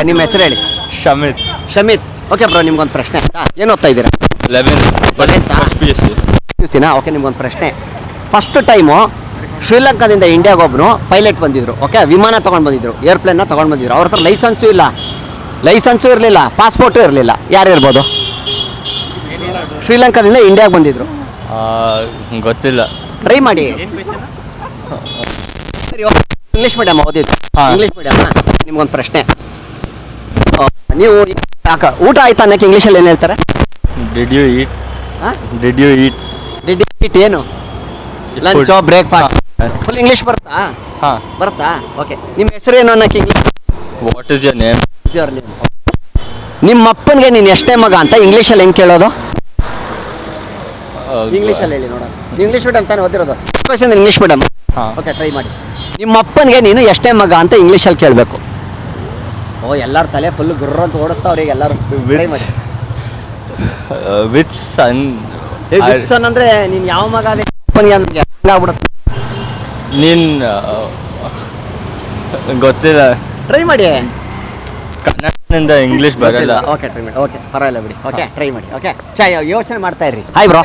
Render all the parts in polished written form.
ನಿಮ್ಮ ಹೆಸರು ಹೇಳಿ. ಶಮಿತ್. ಶಮಿತ್. ಓಕೆ ಬ್ರೋ, ನಿಮ್ಗೊಂದು ಪ್ರಶ್ನೆ ಆಯ್ತಾ? ಏನು ಓದ್ತಾ ಇದ್ದೀರಾ? 11th PSC. PUC-ನಾ? ಓಕೆ, ನಿಮ್ಗೊಂದು ಪ್ರಶ್ನೆ. ಫಸ್ಟ್ ಟೈಮು ಶ್ರೀಲಂಕಾದಿಂದ ಇಂಡಿಯಾಗೆ ಒಬ್ಬನು ಪೈಲಟ್ ಬಂದಿದ್ರು. ಓಕೆ, ವಿಮಾನ ತೊಗೊಂಡು ಬಂದಿದ್ರು, ಏರ್ಪ್ಲೇನ್ನ ತೊಗೊಂಡು ಬಂದಿದ್ರು. ಅವ್ರ ಹತ್ರ ಲೈಸೆನ್ಸು ಇರಲಿಲ್ಲ, ಪಾಸ್ಪೋರ್ಟು ಇರಲಿಲ್ಲ. ಯಾರು ಇರ್ಬೋದು? ಶ್ರೀಲಂಕಾದಿಂದ ಇಂಡಿಯಾಗೆ ಬಂದಿದ್ರು. ಗೊತ್ತಿಲ್ಲ. ಟ್ರೈ ಮಾಡಿ. ಸರಿ, ಇಂಗ್ಲೀಷ್ ಮೀಡಿಯಮ್ ಓದಿದ್ದು? English medium. ನಿಮ್ಗೊಂದು ಪ್ರಶ್ನೆ. ನೀವು ಊಟ ಆಯ್ತಾ ಅನ್ನಕ್ಕೆ ಇಂಗ್ಲೀಷಲ್ಲಿ ಏನು ಹೇಳ್ತಾರೆ? Did you eat? Did you eat ಏನು? Lunch, breakfast? ಫುಲ್ ಇಂಗ್ಲೀಷ್ ಬರುತ್ತಾ? ಬರುತ್ತಾ? ಓಕೆ, ನಿಮ್ಮ ಹೆಸರು ಏನು ಅನ್ನಕ್ಕೆ English? What is your name? ನಿಮ್ಮ ಅಪ್ಪನಿಗೆ ನೀನು ಎಷ್ಟೇ ಮಗ ಅಂತ ಇಂಗ್ಲೀಷಲ್ಲಿ ಹೆಂಗೆ ಕೇಳೋದು? ಇಂಗ್ಲೀಷಲ್ಲಿ ಹೇಳಿ ನೋಡೋಣ. ಇಂಗ್ಲೀಷ್ ಮೀಡಿಯಮ್ ತಾನೇ ಓದಿರೋದು? English medium. ಓಕೆ, ಟ್ರೈ ಮಾಡಿ. ನಿಮ್ಮ ಅಪ್ಪನಿಗೆ ನೀನು ಎಷ್ಟೇ ಮಗ ಅಂತ ಇಂಗ್ಲೀಷಲ್ಲಿ ಕೇಳಬೇಕು. ಓ, ಎಲ್ಲರೂ ತಲೆ ಫುಲ್ ಗುರ್ರ ಅಂತ ಓಡಿಸ್ತಾವ್ರಿಗೆ ಎಲ್ಲರೂ. ಟ್ರೈ ಮಾಡಿ. ವಿಚ್ ಸನ್? ಸನ್ ಅಂದರೆ ನೀನು ಯಾವ ಮಗ ಅಪ್ಪನಿಗೆ ಅಂತ ಆಗ್ಬಿಡುತ್ತೆ. ನೀನ್ ಗೊತ್ತಿಲ್ಲ. ಟ್ರೈ ಮಾಡಿ. ಕನ್ನಡದಿಂದ ಇಂಗ್ಲೀಷ್ ಬರಲ್ಲ. ಓಕೆ, ಟ್ರೈ ಮಾಡಿ. ಓಕೆ, ಪರವಾಗಿಲ್ಲ ಬಿಡಿ. ಓಕೆ, ಟ್ರೈ ಮಾಡಿ. ಓಕೆ, ಯೋಚನೆ ಮಾಡ್ತಾ ಇರ್ರಿ. Hi bro.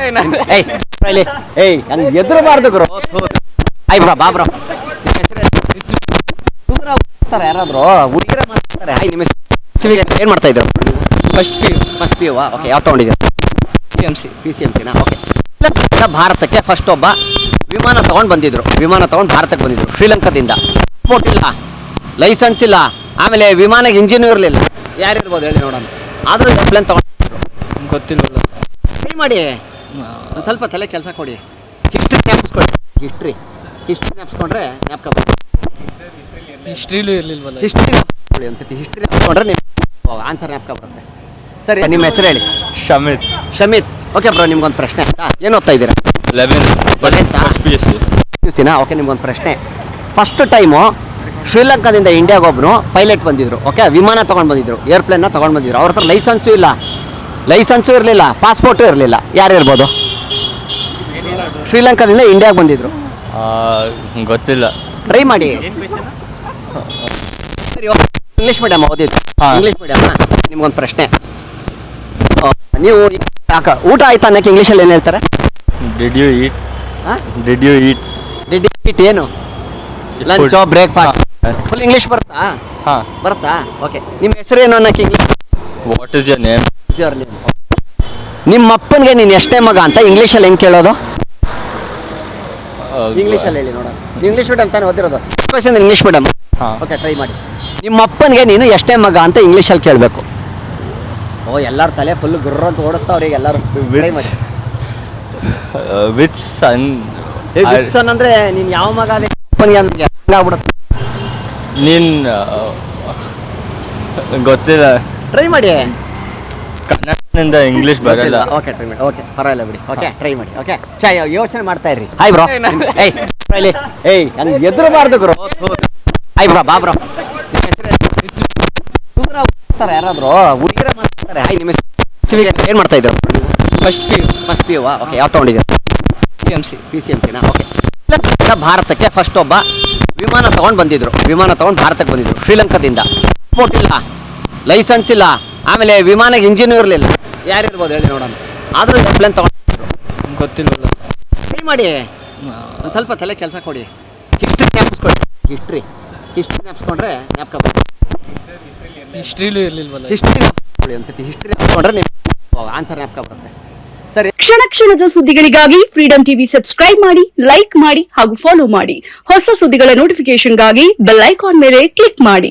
ಹಂಗೆ ಎದುರಬಾರ್ದು ಗುರು. ಹಾಯ್ ಬ್ರೋ, ಬಾ ಬ್ರೋ. ನಿಮ್ಮ ಹೆಸರು ಯಾರಾದ್ರು ಹುಡುಗಿರೇ ಮಾಡ್ತಾರೆ. ಹಾಯ್, ನಿಮ್ಮ ಹೆಸರು ಏನು ಮಾಡ್ತಾ ಇದ್ರು? First P U. ಓಕೆ, ಯಾವ ತೊಗೊಂಡಿದ್ದೀರಾ? PCMC-ನಾ? ಓಕೆ. ಭಾರತಕ್ಕೆ ಫಸ್ಟ್ ಒಬ್ಬ ವಿಮಾನ ತೊಗೊಂಡು ಭಾರತಕ್ಕೆ ಬಂದಿದ್ರು ಶ್ರೀಲಂಕಾದಿಂದ. ಪಾಸ್ಪೋರ್ಟ್ ಇಲ್ಲ, ಲೈಸೆನ್ಸ್ ಇಲ್ಲ, ಆಮೇಲೆ ವಿಮಾನಕ್ಕೆ ಇಂಜಿನ್ ಇರಲಿಲ್ಲ. ಯಾರಿರ್ಬೋದು ಹೇಳಿ ನೋಡೋಣ. ಆದರೂ ಏರ್ಪ್ಲೇನ್ ತೊಗೊಂಡಿದ್ರು. ಗೊತ್ತಿಲ್ವಲ್ಲ. ಟ್ರೈ ಮಾಡಿ. ಒಂದು ಸ್ವಲ್ಪ ತಲೆ ಕೆಲಸ ಕೊಡಿ. ಹಿಸ್ಟ್ರಿ ಜ್ಞಾಪಿಸ್ಕೊಳ್ಳಿ. ಹಿಸ್ಟ್ರಿ ಜ್ಞಾಪಿಸ್ಕೊಂಡ್ರೆ ಜ್ಞಾಪಕ ಬರುತ್ತೆ. ಹಿಸ್ಟ್ರಿಲೂ ಇರಲಿಲ್ವಲ್ಲ. ಹಿಸ್ಟ್ರಿ ಜ್ಞಾಪಿಸ್ಕೊಳ್ಳಿ. ಒಂದ್ಸತಿ ಹಿಸ್ಟ್ರಿ ಜ್ಞಾಪಿಸ್ಕೊಂಡ್ರೆ ನೀವು ಆನ್ಸರ್ ಜ್ಞಾಪಕ ಬರುತ್ತೆ. ಸರಿ, ನಿಮ್ಮ ಹೆಸರು ಹೇಳಿ. ಶಮಿತ್. ಓಕೆ ಬ್ರೋ, ನಿಮ್ಗೊಂದು ಪ್ರಶ್ನೆ ಆಯ್ತಾ? ಏನು ಓದ್ತಾ ಇದ್ದೀರಾ? 11th PUC-ನಾ? ಓಕೆ, ನಿಮ್ಗೊಂದು ಪ್ರಶ್ನೆ. ಫಸ್ಟ್ ಟೈಮು ಶ್ರೀಲಂಕಾದಿಂದ ಇಂಡಿಯಾಗೆ ಒಬ್ಬನು ಪೈಲಟ್ ಬಂದಿದ್ರು. ಓಕೆ, ವಿಮಾನ ತೊಗೊಂಡು ಬಂದಿದ್ರು, ಏರ್ಪ್ಲೇನ್ನ ತೊಗೊಂಡು ಬಂದಿದ್ರು. ಅವ್ರ ಹತ್ರ ಲೈಸೆನ್ಸು ಇರಲಿಲ್ಲ, ಪಾಸ್ಪೋರ್ಟು ಇರಲಿಲ್ಲ. ಯಾರು ಇರ್ಬೋದು? ಶ್ರೀಲಂಕಾದಿಂದ ಇಂಡಿಯಾಗೆ ಬಂದಿದ್ರು. ಗೊತ್ತಿಲ್ಲ. ಟ್ರೈ ಮಾಡಿ. ಸರಿ, ಇಂಗ್ಲೀಷ್ ಮೀಡಿಯಮ್ ಓದಿದ್ದು? English medium. ನಿಮ್ಗೊಂದು ಪ್ರಶ್ನೆ. ನೀವು ಊಟ ಆಯ್ತಾ ಅನ್ನಕ್ಕೆ ಇಂಗ್ಲೀಷಲ್ಲಿ ಏನು ಹೇಳ್ತಾರೆ? Did you eat? Did eat ಏನು? Lunch, breakfast? ಫುಲ್ ಇಂಗ್ಲೀಷ್ ಬರುತ್ತಾ? ಬರುತ್ತಾ? ಓಕೆ, ನಿಮ್ಮ ಹೆಸರು ಏನು ಅನ್ನಕ್ಕೆ English? What is your name? ನಿಮ್ಮ ಅಪ್ಪನಿಗೆ ನೀನು ಎಷ್ಟೇ ಮಗ ಅಂತ ಇಂಗ್ಲೀಷಲ್ಲಿ ಹೆಂಗೆ ಕೇಳೋದು? ಇಂಗ್ಲೀಷಲ್ಲಿ ಹೇಳಿ ನೋಡೋಣ. ಇಂಗ್ಲೀಷ್ ಮೀಡಿಯಮ್ ತಾನೇ ಓದಿರೋದು? English medium. ಓಕೆ, ಟ್ರೈ ಮಾಡಿ. ನಿಮ್ಮ ಅಪ್ಪನಿಗೆ ನೀನು ಎಷ್ಟೇ ಮಗ ಅಂತ ಇಂಗ್ಲೀಷಲ್ಲಿ ಕೇಳಬೇಕು. ಓ, ಎಲ್ಲರೂ ತಲೆ ಫುಲ್ ಗುರ್ರ ಅಂತ ಓಡಿಸ್ತಾವ್ರಿಗೆ ಎಲ್ಲರೂ. ಟ್ರೈ ಮಾಡಿ. ವಿಚ್ ಸನ್? ಸನ್ ಅಂದರೆ ನೀನು ಯಾವ ಮಗ ಅಪ್ಪನಿಗೆ ಅಂತ ಆಗ್ಬಿಡುತ್ತೆ. ನೀನ್ ಗೊತ್ತಿಲ್ಲ. ಟ್ರೈ ಮಾಡಿ. ಕನ್ನಡದಿಂದ ಇಂಗ್ಲೀಷ್ ಬರಲ್ಲ. ಓಕೆ, ಟ್ರೈ ಮಾಡಿ. ಓಕೆ, ಪರವಾಗಿಲ್ಲ ಬಿಡಿ. ಓಕೆ, ಟ್ರೈ ಮಾಡಿ. ಓಕೆ, ಯೋಚನೆ ಮಾಡ್ತಾ ಇರ್ರಿ. Hi bro. ಹಂಗೆ ಎದುರಬಾರ್ದು ಗುರು. ಹಾಯ್ ಬ್ರೋ, ಬಾ ಬ್ರೋ. ನಿಮ್ಮ ಹೆಸರು ಯಾರಾದ್ರು ಹುಡುಗಿರೇ ಮಾಡ್ತಾರೆ. ಹಾಯ್, ನಿಮ್ಮ ಹೆಸರು ಏನು ಮಾಡ್ತಾ ಇದ್ರು? First P U. ಓಕೆ, ಯಾವ ತೊಗೊಂಡಿದ್ದೀರಾ? PCMC-ನಾ? ಓಕೆ. ಭಾರತಕ್ಕೆ ಫಸ್ಟ್ ಒಬ್ಬ ವಿಮಾನ ತೊಗೊಂಡು ಭಾರತಕ್ಕೆ ಬಂದಿದ್ರು ಶ್ರೀಲಂಕಾದಿಂದ. ಪಾಸ್ಪೋರ್ಟ್ ಇಲ್ಲ, ಲೈಸೆನ್ಸ್ ಇಲ್ಲ, ಆಮೇಲೆ ವಿಮಾನಕ್ಕೆ ಇಂಜಿನ್ ಇರಲಿಲ್ಲ. ಯಾರಿರ್ಬೋದು ಹೇಳಿ ನೋಡೋಣ. ಆದರೂ ಏರ್ಪ್ಲೇನ್ ತೊಗೊಂಡಿದ್ರು. ಗೊತ್ತಿಲ್ವಲ್ಲ. ಟ್ರೈ ಮಾಡಿ. ಒಂದು ಸ್ವಲ್ಪ ತಲೆ ಕೆಲಸ ಕೊಡಿ. ಹಿಸ್ಟ್ರಿ ಜ್ಞಾಪಿಸ್ಕೊಳ್ಳಿ. ಹಿಸ್ಟ್ರಿ ಜ್ಞಾಪಿಸ್ಕೊಂಡ್ರೆ ಜ್ಞಾಪಕ ಬರುತ್ತೆ. ಹಿಸ್ಟ್ರಿಲೂ ಇರಲಿಲ್ವಲ್ಲ. ಹಿಸ್ಟ್ರಿ ಜ್ಞಾಪಿಸ್ಕೊಳ್ಳಿ. ಒಂದ್ಸತಿ ಹಿಸ್ಟ್ರಿ ಜ್ಞಾಪಿಸ್ಕೊಂಡ್ರೆ ನೀವು ಆನ್ಸರ್ ಜ್ಞಾಪಕ ಬರುತ್ತೆ. ಸರಿ, ಕ್ಷಣದ ಸುದ್ದಿಗಳಿಗಾಗಿ ಫ್ರೀಡಂ ಟಿವಿ ಸಬ್ಸ್ಕ್ರೈಬ್ ಮಾಡಿ, ಲೈಕ್ ಮಾಡಿ ಹಾಗೂ ಫಾಲೋ ಮಾಡಿ. ಹೊಸ ಸುದ್ದಿಗಳ ನೋಟಿಫಿಕೇಶನ್ಗಾಗಿ ಬೆಲ್ ಐಕಾನ್ ಮೇಲೆ ಕ್ಲಿಕ್ ಮಾಡಿ.